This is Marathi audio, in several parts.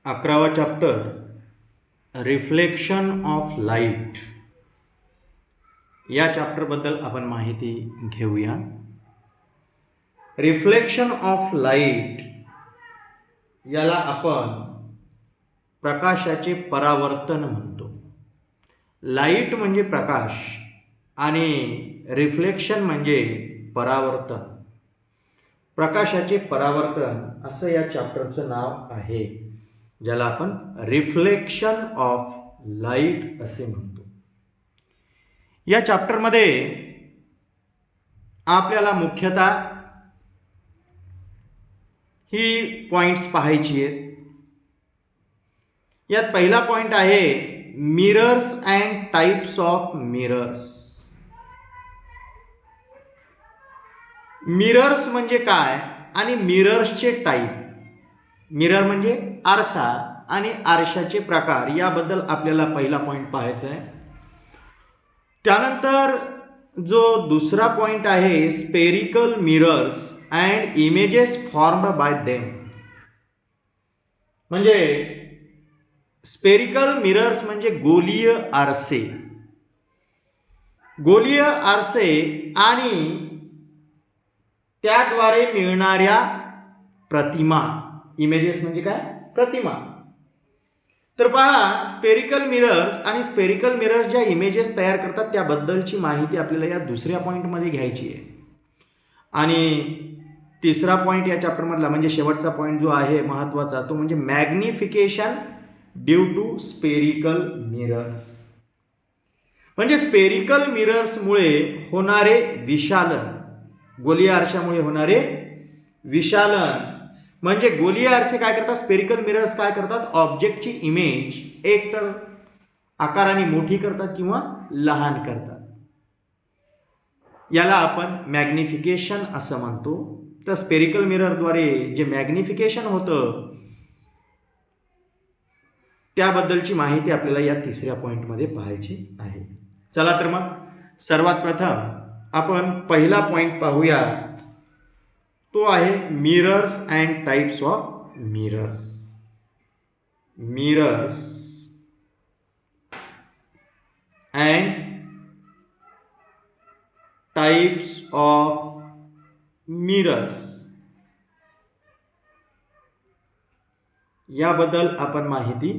11वा चॅप्टर रिफ्लेक्शन ऑफ लाईट या चॅप्टरबद्दल आपण माहिती घेऊया. रिफ्लेक्शन ऑफ लाईट याला आपण प्रकाशाचे परावर्तन म्हणतो. लाईट म्हणजे प्रकाश आणि रिफ्लेक्शन म्हणजे परावर्तन. प्रकाशाचे परावर्तन असं या चॅप्टरचं नाव आहे, ज्याला आपण रिफ्लेक्शन ऑफ लाईट असे म्हणतो. या चॅप्टरमध्ये आपल्याला मुख्यतः ही पॉइंट्स पाहायची आहेत. यात पहिला पॉइंट आहे mirrors and types of mirrors. Mirrors म्हणजे काय आणि मिरर्सचे टाईप. मिरर म्हणजे आरसा आणि आरशाचे प्रकार, याबद्दल आपल्याला पहिला पॉइंट पाहायचा आहे. त्यानंतर जो दुसरा पॉइंट आहे spherical mirrors and images formed by them. म्हणजे स्पेरिकल मिरर्स म्हणजे गोलीय आरसे. गोलीय आरसे आणि त्याद्वारे मिळणाऱ्या प्रतिमा. इमेजेस म्हणजे काय? प्रतिमा. तर पहा, स्पेरिकल मिरर्स आणि स्पेरिकल मिरर्स ज्या इमेजेस तयार करतात त्याबद्दलची माहिती आपल्याला या दुसऱ्या पॉईंटमध्ये घ्यायची आहे. आणि तिसरा पॉईंट या चॅप्टरमधला म्हणजे शेवटचा पॉईंट जो आहे महत्त्वाचा, तो म्हणजे magnification due to spherical mirrors. म्हणजे स्पेरिकल मिरर्समुळे होणारे विशालन, गोलीय आरशामुळे होणारे विशालन. म्हणजे गोलीय आरसे काय करतात, स्पेरिकल मिरर्स काय करतात, ऑब्जेक्टची इमेज एक तर आकाराने मोठी करतात किंवा लहान करतात. याला आपण मॅग्निफिकेशन असं म्हणतो. तर स्पेरिकल मिररद्वारे जे मॅग्निफिकेशन होतं त्याबद्दलची माहिती आपल्याला या तिसऱ्या पॉईंटमध्ये पाहायची आहे. चला तर मग सर्वात प्रथम आपण पहिला पॉईंट पाहूया. तो आहे mirrors and types of mirrors. Mirrors and types of mirrors याबद्दल आपण माहिती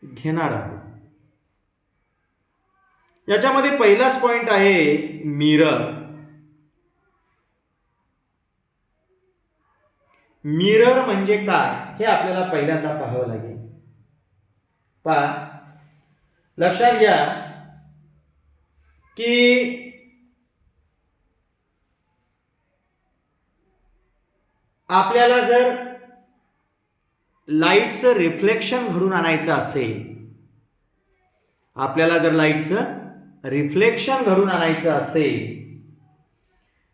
घेणार आहोत. याच्यामध्ये पहिलाच पॉइंट आहे मिरर. मिरर म्हणजे काय हे आपल्याला पहिल्यांदा पाहावं लागेल. पहा, लक्षात घ्या की आपल्याला जर लाईटचं रिफ्लेक्शन घडून आणायचं असेल, आपल्याला जर लाईटचं रिफ्लेक्शन घडून आणायचं असेल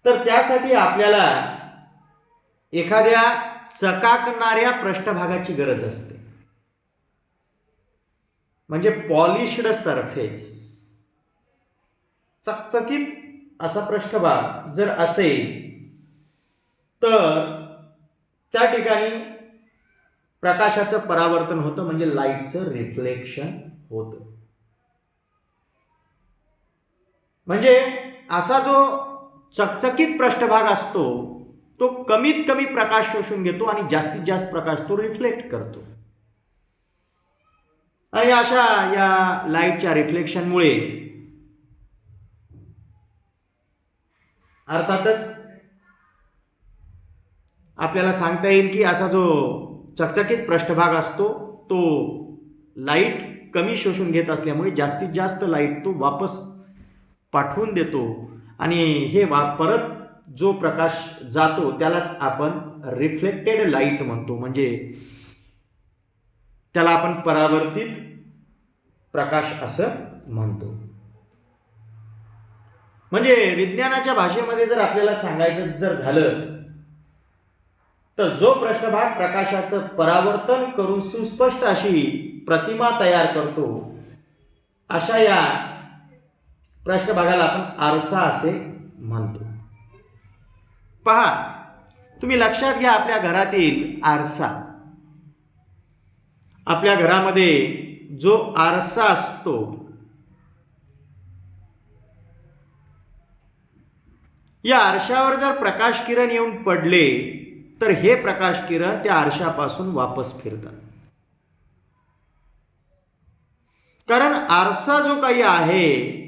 तर त्यासाठी आपल्याला एखाद्या चकाकणाऱ्या पृष्ठभागाची गरज असते. म्हणजे पॉलिश्ड सरफेस, चकचकीत असा पृष्ठभाग जर असेल तर त्या ठिकाणी प्रकाशाचं परावर्तन होतं, म्हणजे लाईटचं रिफ्लेक्शन होतं. म्हणजे असा जो चकचकीत पृष्ठभाग असतो तो कमीत कमी प्रकाश शोषून घेतो आणि जास्तीत जास्त प्रकाश तो रिफ्लेक्ट करतो. आणि अशा या लाईटच्या रिफ्लेक्शनमुळे अर्थातच आपल्याला सांगता येईल की असा जो चकचकीत पृष्ठभाग असतो तो लाईट कमी शोषून घेत असल्यामुळे जास्तीत जास्त लाईट तो वापस पाठवून देतो आणि हे परत जो प्रकाश जातो त्यालाच आपण रिफ्लेक्टेड लाईट म्हणतो. म्हणजे त्याला आपण परावर्तित प्रकाश असं म्हणतो. म्हणजे विज्ञानाच्या भाषेमध्ये जर आपल्याला सांगायचं जर झालं तर जो पृष्ठभाग प्रकाशाचं परावर्तन करून सुस्पष्ट अशी प्रतिमा तयार करतो, अशा या पृष्ठभागाला आपण आरसा असे म्हणतो. पहा, तुम्ही लक्षात घ्या, आपल्या घरातील आरसा आपल्या घरामध्ये जो आरसा असतो या आरशावर जर प्रकाश किरण येऊन पडले तर हे प्रकाश किरण त्या आरशापासून वापस फिरतात. कारण आरसा जो काही आहे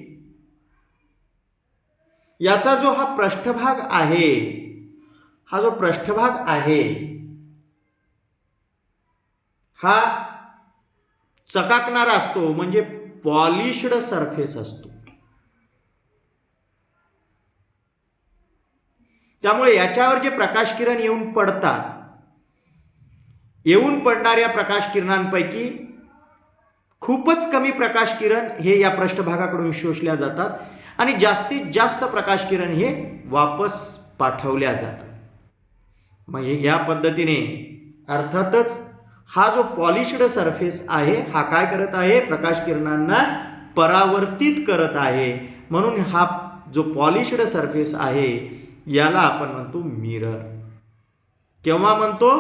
याचा जो हा पृष्ठभाग आहे, हा जो पृष्ठभाग आहे हा चकाकणारा असतो, म्हणजे पॉलिश्ड सरफेस असतो. त्यामुळे याच्यावर जे प्रकाश किरण येऊन पडतात, येऊन पडणाऱ्या प्रकाश किरणांपैकी खूपच कमी प्रकाश किरण हे या पृष्ठभागाकडून शोषल्या जातात आणि जास्तीत जास्त प्रकाश किरण हे वापस पाठवल्या जातात. मग या पद्धतीने अर्थातच हा जो पॉलिश्ड सरफेस आहे हा काय करत आहे, प्रकाश किरणांना परावर्तित करत आहे. म्हणून हा जो पॉलिश्ड सरफेस आहे याला आपण म्हणतो मिरर. केव्हा म्हणतो,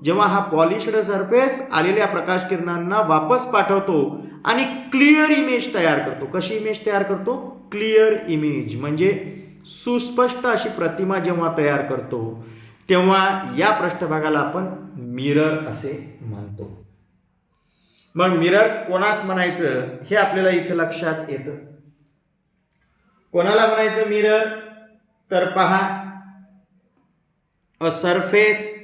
जेव्हा हा पॉलिश्ड सरफेस आलेल्या प्रकाश किरणांना वापस पाठवतो आणि क्लिअर इमेज तयार करतो. कशी इमेज तयार करतो, क्लिअर इमेज, म्हणजे सुस्पष्ट अशी प्रतिमा जेव्हा तयार करतो तेव्हा या पृष्ठभागाला आपण मिरर असे म्हणतो. मग मिरर कोणास म्हणायचं हे आपल्याला इथे लक्षात येतं. कोणाला म्हणायचं मिरर, तर पहा, a surface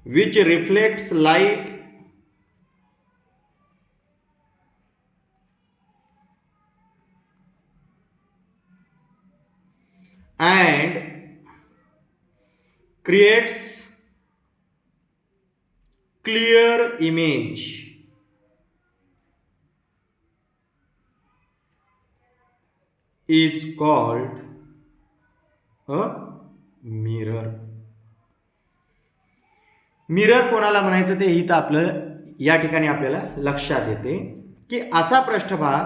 which reflects light and creates clear image is called a mirror. Mirror कोणाला म्हणायचं ते इथं आपलं या ठिकाणी आपल्याला लक्षात येते की असा पृष्ठभाग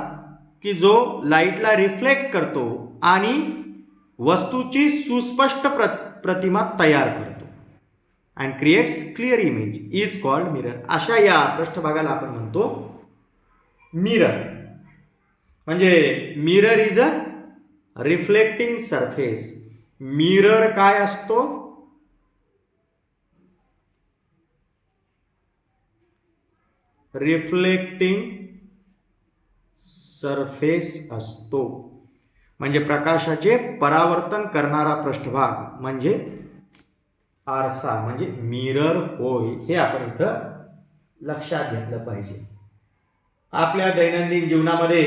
की जो लाईटला रिफ्लेक्ट करतो आणि वस्तूची सुस्पष्ट प्रतिमा तयार करतो and creates clear image is called mirror. अशा या पृष्ठभागाला आपण म्हणतो मिरर. म्हणजे mirror is a reflecting surface. Mirror काय असतो, रिफ्लेक्टिंग सरफेस असतो. म्हणजे प्रकाशाचे परावर्तन करणारा पृष्ठभाग म्हणजे आरसा, म्हणजे मिरर होय. हे आपण इथं लक्षात घेतलं पाहिजे. आपल्या दैनंदिन जीवनामध्ये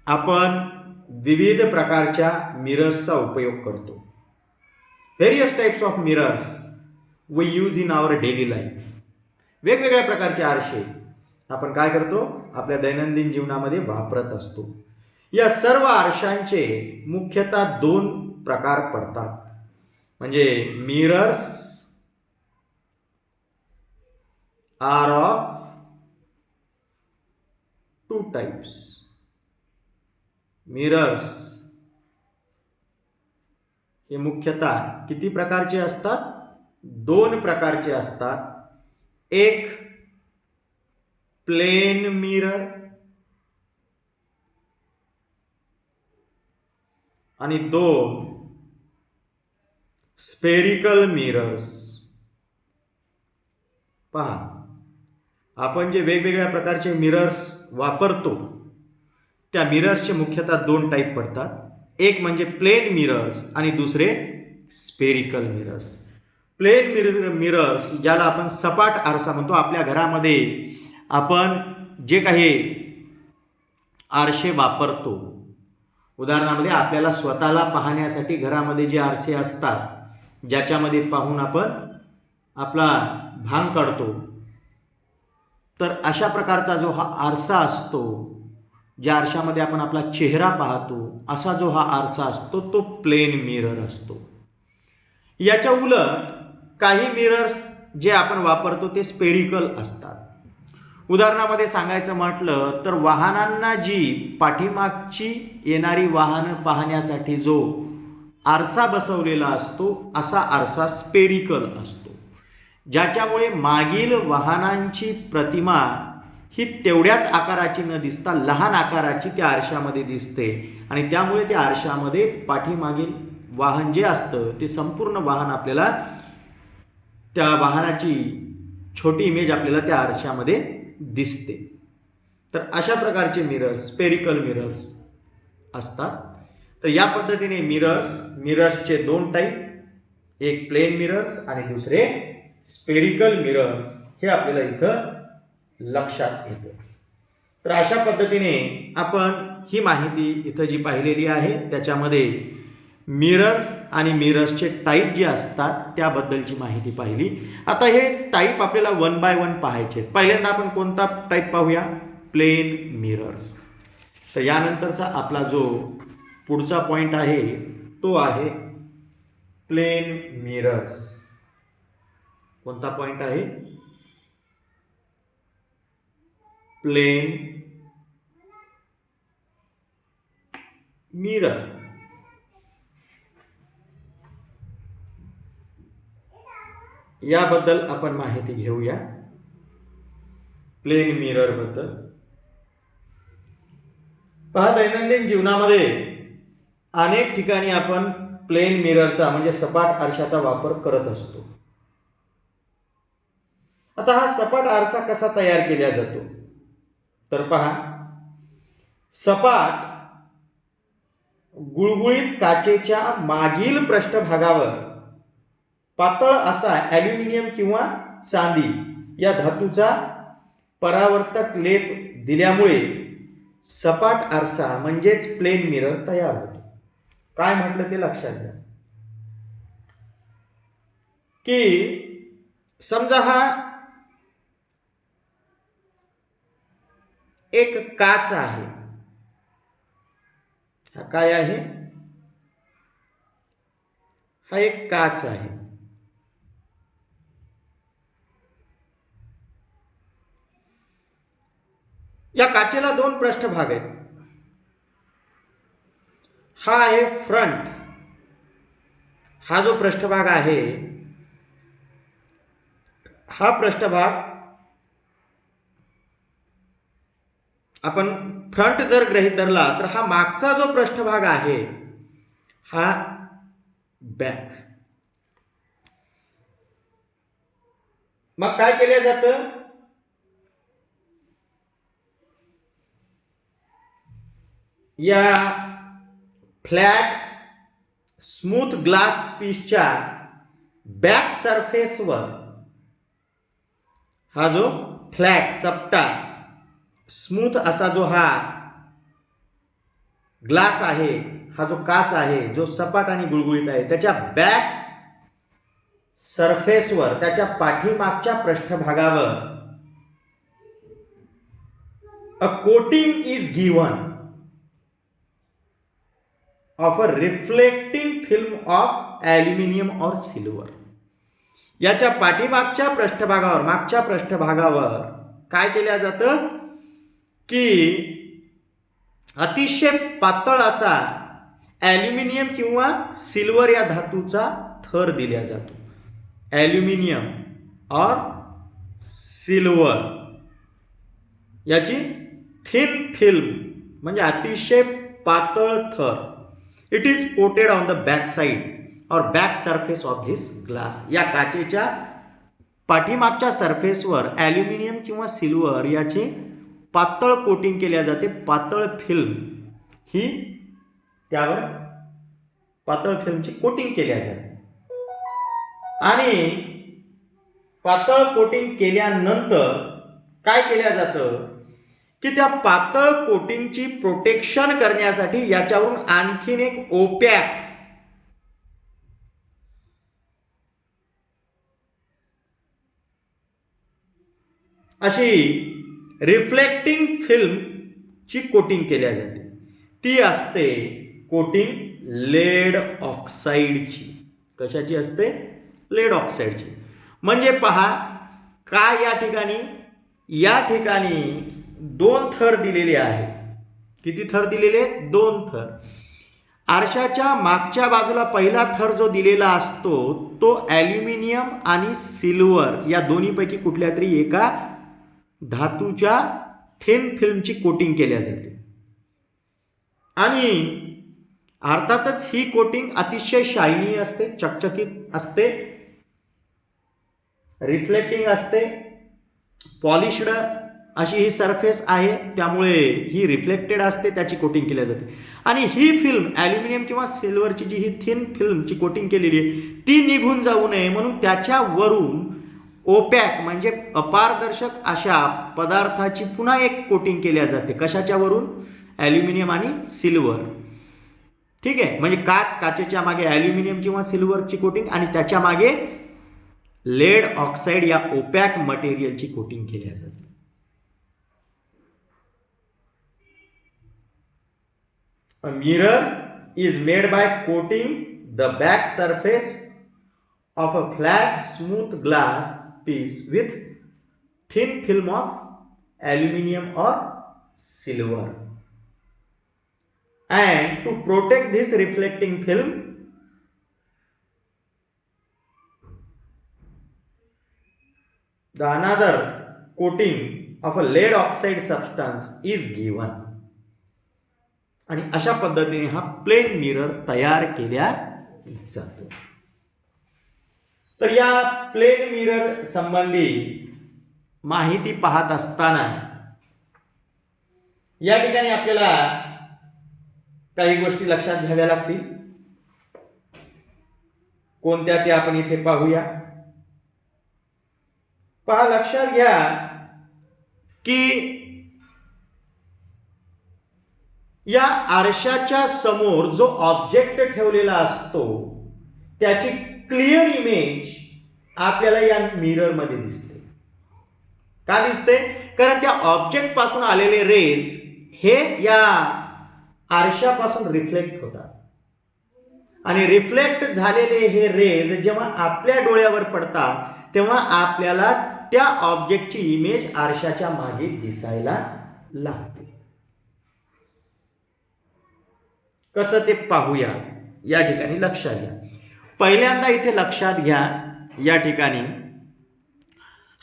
आपण विविध प्रकारच्या मिरर्सचा उपयोग करतो. Various types of mirrors we use in our daily life. वेगवेगळ्या प्रकारचे आरसे आपण काय करतो, आपल्या दैनंदिन जीवनामध्ये वापरत असतो. या सर्व आरशांचे मुख्यतः दोन प्रकार पडतात. म्हणजे mirrors are of two types. Mirrors हे मुख्यतः किती प्रकारचे असतात, दोन प्रकारचे असतात. एक प्लेन मिरर आणि दोन स्पेरिकल मिरर्स. पहा, आपण जे वेगवेगळ्या प्रकारचे मिरर्स वापरतो त्या मिरर्सचे मुख्यतः दोन टाईप पडतात. एक म्हणजे प्लेन मिरर्स आणि दुसरे स्पेरिकल मिरर्स. प्लेन मिरर्स ज्याला आपण सपाट आरसा म्हणतो. आपल्या घरामध्ये आपण जे काही आरसे वापरतो, उदाहरणामध्ये आपल्याला स्वतःला पाहण्यासाठी घरामध्ये जे आरसे असतात ज्याच्यामध्ये पाहून आपण आपला भान काढतो, तर अशा प्रकारचा जो हा आरसा असतो, ज्या आरशामध्ये आपण आपला चेहरा पाहतो, असा जो हा आरसा असतो तो प्लेन मिरर असतो. याच्या उलट काही मिरर्स जे आपण वापरतो ते स्पेरिकल असतात. उदाहरणामध्ये सांगायचं म्हटलं तर वाहनांना जी पाठीमागची येणारी वाहनं पाहण्यासाठी जो आरसा बसवलेला असतो, असा आरसा स्पेरिकल असतो, ज्याच्यामुळे मागील वाहनांची प्रतिमा ही तेवढ्याच आकाराची न दिसता लहान आकाराची त्या आरशामध्ये दिसते आणि त्यामुळे त्या आरशामध्ये पाठीमागील वाहन जे असतं ते संपूर्ण वाहन आपल्याला त्या वाहनाची छोटी इमेज आपल्याला त्या आरशामध्ये दिसते. तर अशा प्रकारचे मिरर्स स्पेरिकल मिरर्स असतात. तर या पद्धतीने मिरर्सचे दोन टाईप, एक प्लेन मिरर्स आणि दुसरे स्पेरिकल मिरर्स हे आपल्याला इथं लक्षात येतं. तर अशा पद्धतीने आपण ही माहिती इथं जी पाहिलेली आहे त्याच्यामध्ये मिरर्स आणि मिरर्सचे टाईप जे असतात त्याबद्दलची माहिती पाहिली. आता हे टाईप आपल्याला 1 बाय 1 पाहायचे. पहिल्यांदा आपण कोणता टाईप पाहूया? Plane mirrors. तर यानंतरचा आपला जो पुढचा पॉइंट आहे तो आहे प्लेन मिरर्स. कोणता पॉइंट आहे? Plane mirror. याबद्दल आपण माहिती घेऊया. प्लेन मिरर बद्दल पहा, दैनंदिन जीवनामध्ये अनेक ठिकाणी आपण प्लेन मिररचा म्हणजे सपाट आरशाचा वापर करत असतो. आता हा सपाट आरसा कसा तयार केला जातो? तर पहा, सपाट गुळगुळीत काचेच्या मागील पृष्ठभागावर पातळ असा ॲल्युमिनियम किंवा चांदी या धातूचा परावर्तक लेप दिल्यामुळे सपाट आरसा म्हणजेच प्लेन मिरर तयार होतो. काय म्हटलं ते लक्षात घ्या की समजा हा एक काच आहे. हा काय आहे? हा एक काच आहे. या काचेला दोन पृष्ठभाग आहेत. हा आहे फ्रंट. हा जो पृष्ठभाग आहे हा पृष्ठभाग आपण फ्रंट जर गृहीत धरला तर हा मागचा जो पृष्ठभाग आहे हा बॅक. मग काय केलं जातं? या फ्लॅट स्मूथ ग्लास पीसच्या बॅक सरफेसवर हा जो फ्लॅट चपटा स्मूथ असा जो हा ग्लास आहे, हा जो काच आहे जो सपाट आणि गुळगुळीत आहे, त्याच्या बॅक सरफेसवर त्याच्या पाठीमागच्या पृष्ठभागावर अ coating is given of a reflecting film of aluminium और सिल्वर. याच्या पाठीमागच्या पृष्ठभागावर मागच्या पृष्ठभागावर काय केलं जातं की अतिशय पातळ असा ॲल्युमिनियम किंवा सिल्वर या धातूचा थर दिला जातो. ॲल्युमिनियम और सिल्वर याची थिन फिल्म म्हणजे अतिशय पातळ थर. It is coated on the back side और back surface of this glass. या काचेच्या पाठीमागच्या सरफेसवर ॲल्युमिनियम किंवा सिल्वर याची पातळ कोटिंग केल्या जाते. पातळ फिल्म ही त्यावर पातळ फिल्मची कोटिंग केल्या जाते आणि पातळ कोटिंग केल्यानंतर काय केल्या जातं की त्या पातळ कोटिंगची प्रोटेक्शन करण्यासाठी याच्यावरून आणखीन एक ओपॅक अशी रिफ्लेक्टिंग फिल्मची कोटिंग केल्या जाते. ती असते कोटिंग लेड ऑक्साईडची. कशाची असते? लेड ऑक्साईडची. म्हणजे पहा काय या ठिकाणी दोन थर दिलेले आहेत. किती थर दिलेले आहेत? दोन थर. आरशाच्या मागच्या बाजूला पहिला थर जो दिलेला असतो तो ॲल्युमिनियम आणि सिल्वर या दोन्हीपैकी कुठल्या तरी एका धातूच्या थिन फिल्मची कोटिंग केल्या जाते आणि अर्थातच ही कोटिंग अतिशय शायनी असते, चकचकीत असते, रिफ्लेक्टिंग असते, पॉलिश्ड अशी ही सरफेस आहे, त्यामुळे ही रिफ्लेक्टेड असते, त्याची कोटिंग केली जाते आणि ही फिल्म ॲल्युमिनियम किंवा सिल्वरची जी ही थिन फिल्मची कोटिंग केलेली आहे ती निघून जाऊ नये म्हणून त्याच्यावरून ओपॅक म्हणजे अपारदर्शक अशा पदार्थाची पुन्हा एक कोटिंग केल्या जाते. कशाच्यावरून? ॲल्युमिनियम आणि सिल्वर. ठीक आहे, म्हणजे काचेच्या मागे ॲल्युमिनियम किंवा सिल्वरची कोटिंग आणि त्याच्या मागे लेड ऑक्साईड या ओपॅक मटेरियलची कोटिंग केल्या जाते. A mirror is made by coating the back surface of a flat, smooth glass piece with thin film of aluminum or silver. And to protect this reflecting film, the another coating of a lead oxide substance is given. आणि अशा पद्धतीने हा प्लेन मिरर तयार केल्या जातो. तर या प्लेन मिरर संबंधी माहिती पाहत असताना या ठिकाणी आपल्याला काही गोष्टी लक्षात घ्याव्या लागतील. कोणत्या ते आपण इथे पाहूया. पहा, लक्षात घ्या की या आरशाच्या समोर जो ऑब्जेक्ट ठेवलेला असतो त्याची क्लिअर इमेज आपल्याला या मिरर मध्ये दिसते. का दिसते? कारण त्या ऑब्जेक्ट पासून आलेले रेज हे या आरशापासून रिफ्लेक्ट होतात आणि रिफ्लेक्ट झालेले हे रेज जेव्हा आपल्या डोळ्यावर पडतात तेव्हा आपल्याला त्या ऑब्जेक्टची इमेज आरशाच्या मागे दिसायला लागते. कसं ते पाहूया. या ठिकाणी लक्षात घ्या. पहिल्यांदा इथे लक्षात घ्या, या ठिकाणी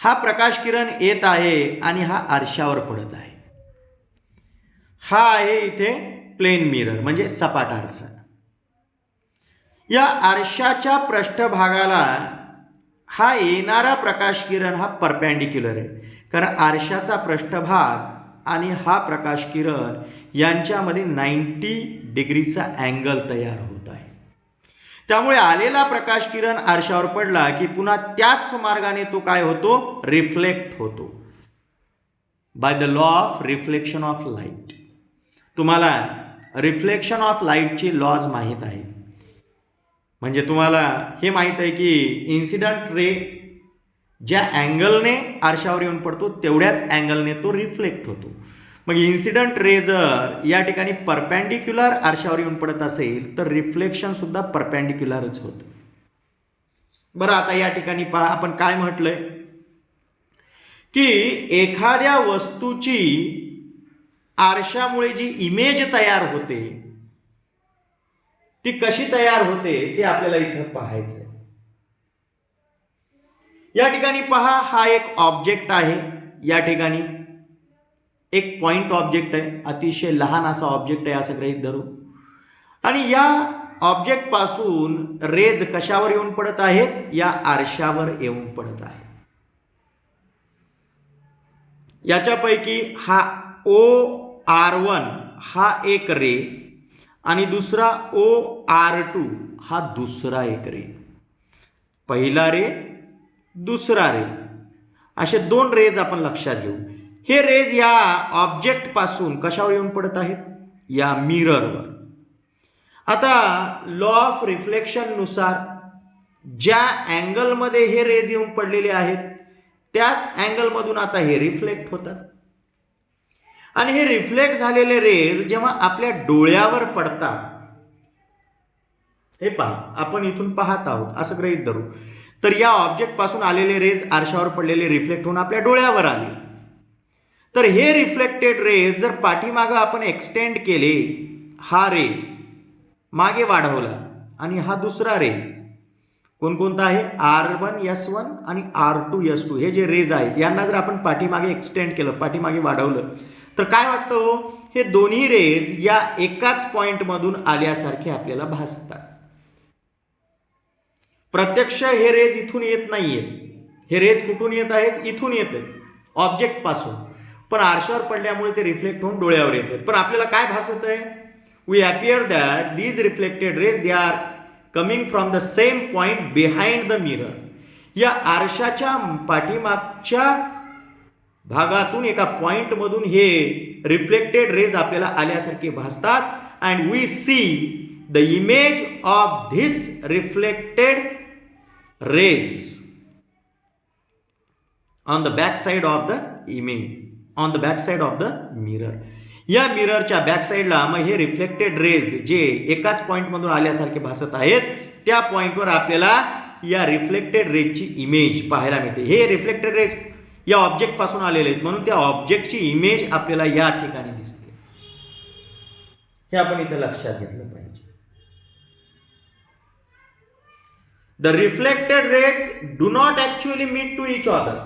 हा प्रकाश किरण येत आहे आणि हा आरशावर पडत आहे. हा आहे इथे प्लेन मिरर म्हणजे सपाट आरसा. या आरशाच्या पृष्ठभागाला हा येणारा प्रकाश किरण हा परपेंडिक्युलर आहे, कारण आरशाचा पृष्ठभाग आणि हा प्रकाश किरण यांच्यामध्ये 90 डिग्रीचा अँगल तयार होत आहे. त्यामुळे आलेला प्रकाश किरण आरशावर पडला की पुन्हा त्याच मार्गाने तो काय होतो? रिफ्लेक्ट होतो by the law of reflection of light. तुम्हाला रिफ्लेक्शन ऑफ लाईटची लॉज माहीत आहे. म्हणजे तुम्हाला हे माहीत आहे की इन्सिडंट रे ज्या अँगलने आरशावर येऊन पडतो तेवढ्याच अँगलने तो रिफ्लेक्ट होतो. मग इन्सिडंट रे जर या ठिकाणी परपेंडिक्युलर आरशावर येऊन पडत असेल तर रिफ्लेक्शन सुद्धा परपेंडिक्युलरच होतं. बरं, आता या ठिकाणी पहा, आपण काय म्हटलंय की एखाद्या वस्तूची आरशामुळे जी इमेज तयार होते ती कशी तयार होते ते आपल्याला इथं पाहायचंय. या ठिकाणी पहा, हा एक ऑब्जेक्ट आहे. या ठिकाणी एक पॉइंट ऑब्जेक्ट आहे, अतिशय लहान असा ऑब्जेक्ट आहे असं गृहीत धरू. आणि या ऑब्जेक्ट पासून रेज कशावर येऊन पडत आहेत? या आरशावर येऊन पडत आहे. याच्यापैकी हा OR1 हा एक रे आणि दुसरा OR2 हा दुसरा एक रे. पहिला रे, दुसरा रे, असे दोन रेज आपण लक्षात घेऊ. हे रेज या ऑब्जेक्ट पासून कशावर येऊन पडत आहेत? या मिररवर. आता लॉ ऑफ रिफ्लेक्शन नुसार ज्या अँगलमध्ये हे रेज येऊन पडलेले आहेत त्याच अँगलमधून आता हे रिफ्लेक्ट होतात आणि हे रिफ्लेक्ट झालेले रेज जेव्हा आपल्या डोळ्यावर पडतात, हे पहा, आपण इथून पाहत आहोत असं गृहीत धरू, तर या ऑब्जेक्ट पासून आलेले रेज आरशावर पडलेले रिफ्लेक्ट होऊन आपल्या डोळ्यावर आले. तर हे रिफ्लेक्टेड रेज जर पाठीमागं आपण एक्सटेंड केले, हा रे मागे वाढवला आणि हा दुसरा रे कोणकोणता आहे R1S1 आणि R2S2 हे जे रेज आहेत यांना जर आपण पाठीमागे एक्सटेंड केलं, पाठीमागे वाढवलं तर काय वाटतं हो, हे दोन्ही रेज या एकाच पॉइंटमधून आल्यासारखे आपल्याला भासतात. प्रत्यक्ष हे रेज इथून येत नाहीयेत, हे रेज कुठून येत आहेत, इथून येत आहेत ऑब्जेक्ट पासून, पण आरशावर पडल्यामुळे ते रिफ्लेक्ट होऊन डोळ्यावर येतात. पण आपल्याला काय भासत आहे, we appear that these reflected rays they are coming from the same point behind the mirror. या आरशाच्या पाठीमागच्या भागातून एका पॉइंटमधून हे रिफ्लेक्टेड रेज आपल्याला आल्यासारखे भासतात. And we see the image of this reflected rays on the back side of the image, on the back side of the mirror. या मिररच्या बॅक साइडला मग हे रिफ्लेक्टेड रेज जे एकाच पॉइंटमधून आल्यासारखे भासत आहेत त्या पॉइंटवर आपल्याला या रिफ्लेक्टेड रेजची इमेज पाहायला मिळते. हे रिफ्लेक्टेड रेज या ऑब्जेक्ट पासून आलेले आहेत म्हणून त्या ऑब्जेक्टची इमेज आपल्याला या ठिकाणी दिसते. हे आपण इथे लक्षात घेतलं पाहिजे. The reflected rays do not actually meet to each other.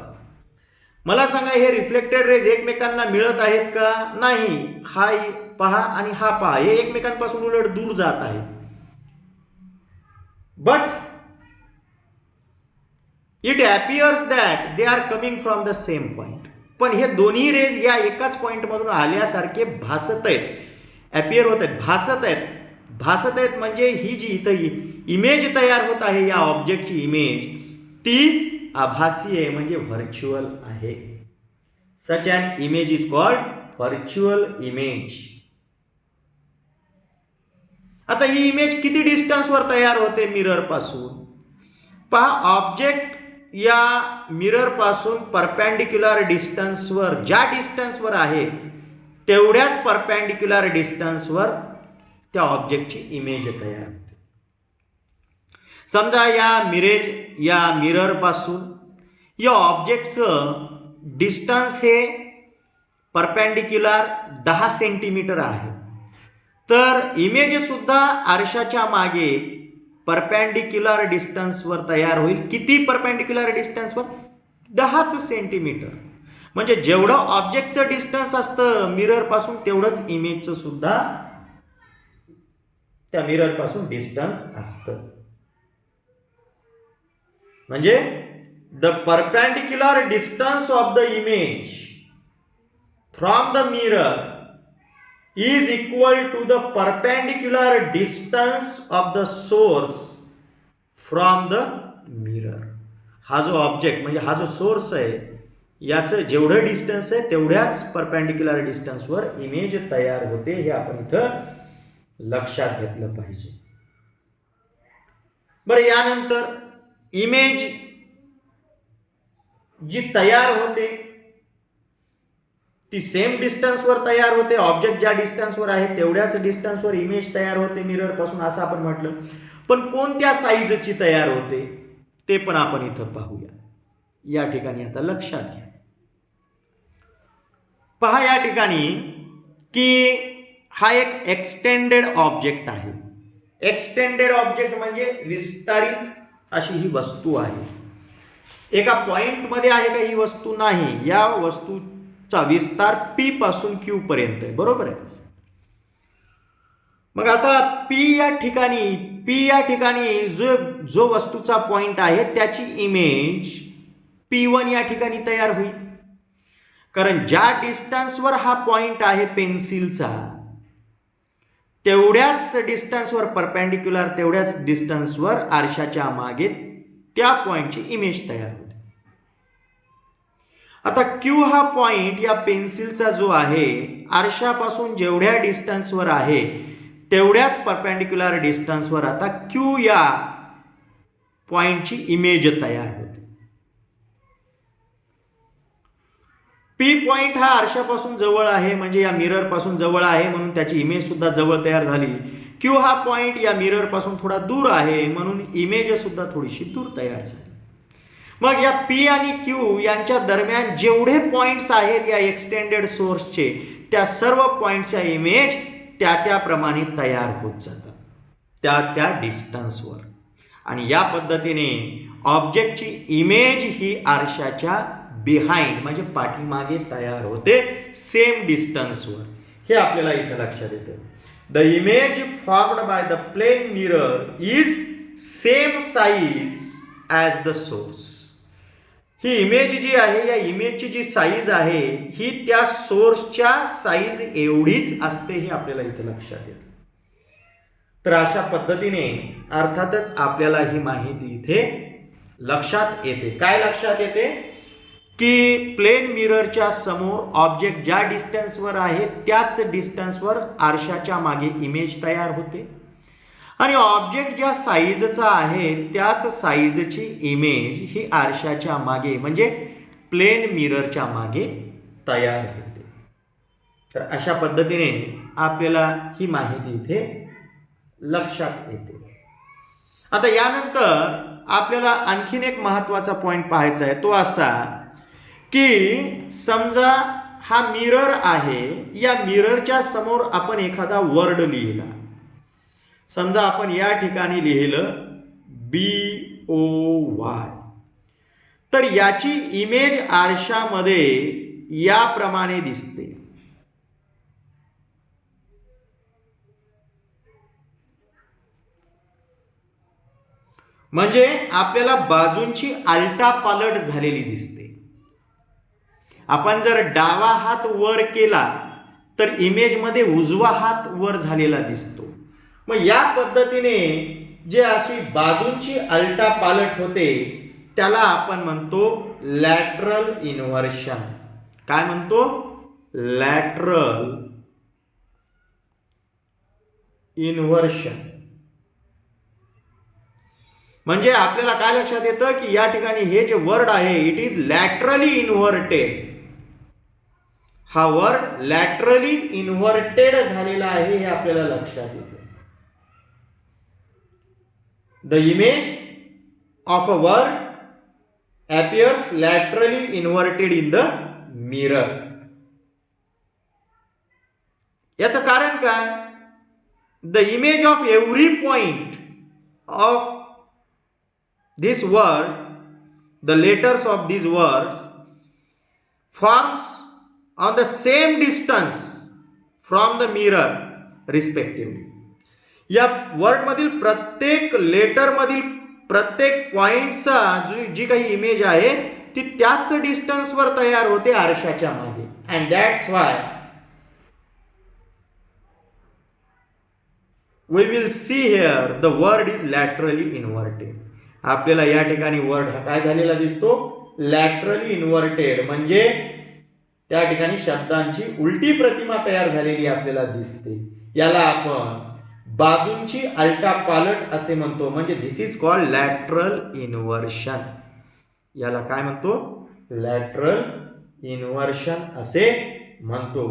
मला सांगा हे रिफ्लेक्टेड रेज एकमेकांना मिळत आहेत का, नाही. हा पहा आणि हा पहा, हे एकमेकांपासून उलट दूर जात आहे. But it appears that they are coming from the same point. पण हे दोन्ही रेज या एकाच पॉइंट मधून आल्यासारखे भासत आहेत, अपियर होत आहेत, भासत आहेत. भासत आहेत म्हणजे ही जी इथं इमेज तयार होत आहे या ऑब्जेक्टची इमेज ती आभासी आहे म्हणजे व्हर्च्युअल आहे. Such an image is called virtual image. आता ही इमेज किती डिस्टन्सवर तयार होते मिरर पासून, पहा. ऑब्जेक्ट या मिरर पासून परपेंडिक्युलर डिस्टन्सवर, ज्या डिस्टन्सवर आहे तेवढ्याच परपेंडिक्युलर डिस्टन्सवर त्या ऑब्जेक्टची इमेज तयार होते. समजा या मिरर पासून या ऑब्जेक्टचं डिस्टन्स हे परपेंडिक्युलर 10 सेंटीमीटर आहे, तर इमेज सुद्धा आरशाच्या मागे परपेंडिक्युलर डिस्टन्सवर तयार होईल. किती परपेंडिक्युलर डिस्टन्सवर, 10 सेंटीमीटर. म्हणजे जेवढं ऑब्जेक्टचं डिस्टन्स असतं मिरर पासून तेवढंच इमेजचं सुद्धा त्या मिरर पासून डिस्टन्स असतं. म्हणजे the perpendicular distance of the image from the mirror is equal to the perpendicular distance of the source from the mirror. हा जो ऑब्जेक्ट म्हणजे हा जो सोर्स आहे याचं जेवढं डिस्टन्स आहे तेवढ्याच परपेंडिक्युलर डिस्टन्सवर इमेज तयार होते. हे आपण इथं लक्षात घेतलं पाहिजे. बरं, यानंतर इमेज जी तयार होते ती सेम डिस्टन्सवर तयार होते. ऑब्जेक्ट ज्या डिस्टन्सवर आहे तेवढ्याच डिस्टन्सवर इमेज तयार होते मिरर पासून, असं आपण म्हटलं. पण कोणत्या साईजची तयार होते ते पण आपण इथं पाहूया. या ठिकाणी आता लक्षात घ्या. पहा या ठिकाणी की हा एक एक्सटेंडेड ऑब्जेक्ट आहे. एक्सटेंडेड ऑब्जेक्ट म्हणजे विस्तारित अशी ही वस्तू आहे. एका पॉइंट मध्ये आहे का ही वस्तू, नाही. या वस्तूचा विस्तार P पासून Q पर्यंत आहे, बरोबर आहे. मग आता P या ठिकाणी जो वस्तूचा पॉइंट आहे त्याची इमेज P1 या ठिकाणी तयार होईल. कारण ज्या डिस्टन्सवर हा पॉइंट आहे पेन्सिलचा तेवढ्याच डिस्टन्सवर परपेंडिक्युलर, तेवढ्याच डिस्टन्सवर आरशाच्या मागे त्या पॉइंटची इमेज तयार होते. आता Q हा पॉइंट या पेन्सिलचा जो आहे आरशापासून जेवढ्या डिस्टन्सवर आहे तेवढ्याच परपेंडिक्युलर डिस्टन्सवर आता Q या पॉइंटची इमेज तयार होते. P पॉइंट हा आरशापासून जवळ आहे म्हणजे या मिरर पासून जवळ आहे म्हणून त्याची इमेज सुद्धा जवळ तयार झाली. Q हा पॉइंट या मिरर पासून थोडा दूर आहे म्हणून इमेज सुद्धा थोडीशी दूर तयार झाली. मग या P आणि Q यांच्या दरम्यान जेवढे पॉइंट्स आहेत या एक्सटेंडेड सोर्सचे त्या सर्व पॉइंटच्या इमेज त्याप्रमाणे तयार होत जातात. त्या डिस्टन्सवर. आणि या पद्धतीने ऑब्जेक्टची इमेज ही आरशाच्या बिहाइंड म्हणजे पाठीमागे तयार होते सेम डिस्टन्सवर. हे आपल्याला इथं लक्षात येतं. The image formed by the plane mirror is same size as the source. ही इमेज जी आहे, या इमेजची जी साईज आहे ही त्या सोर्सच्या साईज एवढीच असते, हे आपल्याला इथं लक्षात येतं. तर अशा पद्धतीने अर्थातच आपल्याला ही माहिती इथे लक्षात येते. काय लक्षात येते की प्लेन मिररच्या समोर ऑब्जेक्ट ज्या डिस्टन्सवर आहे त्याच डिस्टन्सवर आरशाच्या मागे इमेज तयार होते आणि ऑब्जेक्ट ज्या साईजचा आहे त्याच साईजची इमेज ही आरशाच्या मागे म्हणजे प्लेन मिररच्या मागे तयार होते. तर अशा पद्धतीने आपल्याला ही माहिती इथे लक्षात येते. आता यानंतर आपल्याला आणखीन एक महत्त्वाचा पॉइंट पाहायचा आहे, तो असा की समजा हा मिरर आहे, या मिररच्या समोर आपण एखादा वर्ड लिहिला. समजा आपण या ठिकाणी लिहिलं BOY, तर याची इमेज आरशामध्ये याप्रमाणे दिसते. म्हणजे आपल्याला बाजूंची आलटापालट झालेली दिसते. आपण जर डावा हात वर केला तर इमेजमध्ये उजवा हात वर झालेला दिसतो. मग या पद्धतीने जे अशी बाजूंची आलटापालट होते त्याला आपण म्हणतो लॅटरल इन्व्हर्शन. काय म्हणतो? Lateral inversion. म्हणजे आपल्याला काय लक्षात येतं की या ठिकाणी हे जे वर्ड आहे इट इज लॅटरली इन्व्हर्टेड. हा वर्ड लॅटरली इन्व्हर्टेड झालेला आहे हे आपल्याला लक्षात येतं. The image of a word appears laterally inverted in the mirror. याचं कारण काय? The image of every point of this word, the letters of these words forms on the same distance from the mirror respectively. या वर्ड मधील प्रत्येक लेटर मधील प्रत्येक पॉइंटचा जी काही इमेज आहे ती त्याच डिस्टन्सवर तयार होते आरशाच्या मागे. And that's why we will see here the word is laterally inverted. आपल्याला या ठिकाणी वर्ड हा काय झालेला दिसतो? Laterally inverted. म्हणजे त्या ठिकाणी शब्दांची उलटी प्रतिमा तयार झालेली आपल्याला दिसते. याला आपण बाजूंची आलटापालट असे म्हणतो. म्हणजे दिस इज कॉल्ड लॅटरल इन्व्हर्शन. याला काय म्हणतो? लॅटरल इन्व्हर्शन असे म्हणतो.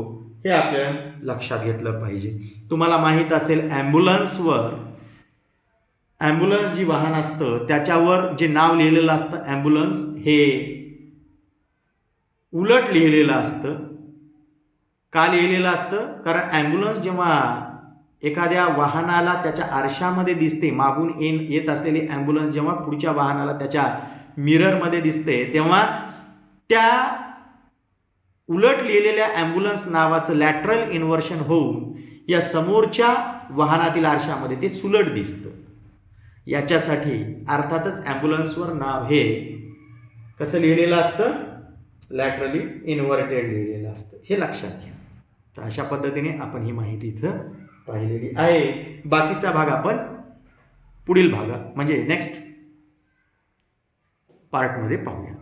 हे आपल्याला लक्षात घेतलं पाहिजे. तुम्हाला माहित असेल ॲम्ब्युलन्सवर, ॲम्ब्युलन्स जी वाहन असतं त्याच्यावर जे नाव लिहिलेलं असतं ॲम्ब्युलन्स हे उलट लिहिलेलं असतं. का लिहिलेलं असतं? कारण ॲम्ब्युलन्स जेव्हा एखाद्या वाहनाला त्याच्या आरशामध्ये दिसते, मागून येत असलेली ॲम्ब्युलन्स जेव्हा पुढच्या वाहनाला त्याच्या मिररमध्ये दिसते तेव्हा त्या उलट लिहिलेल्या ॲम्ब्युलन्स नावाचं लॅटरल इन्व्हर्शन होऊन या समोरच्या वाहनातील आरशामध्ये ते सुलट दिसतं. याच्यासाठी अर्थातच ॲम्ब्युलन्सवर नाव हे कसं लिहिलेलं असतं? लॅटरली इन्व्हर्टेड लिहिलेलं असतं. हे लक्षात घ्या. तर अशा पद्धतीने आपण ही माहिती इथं पाहिलेली आहे. बाकीचा भाग आपण पुढील भागात म्हणजे नेक्स्ट पार्टमध्ये पाहूया.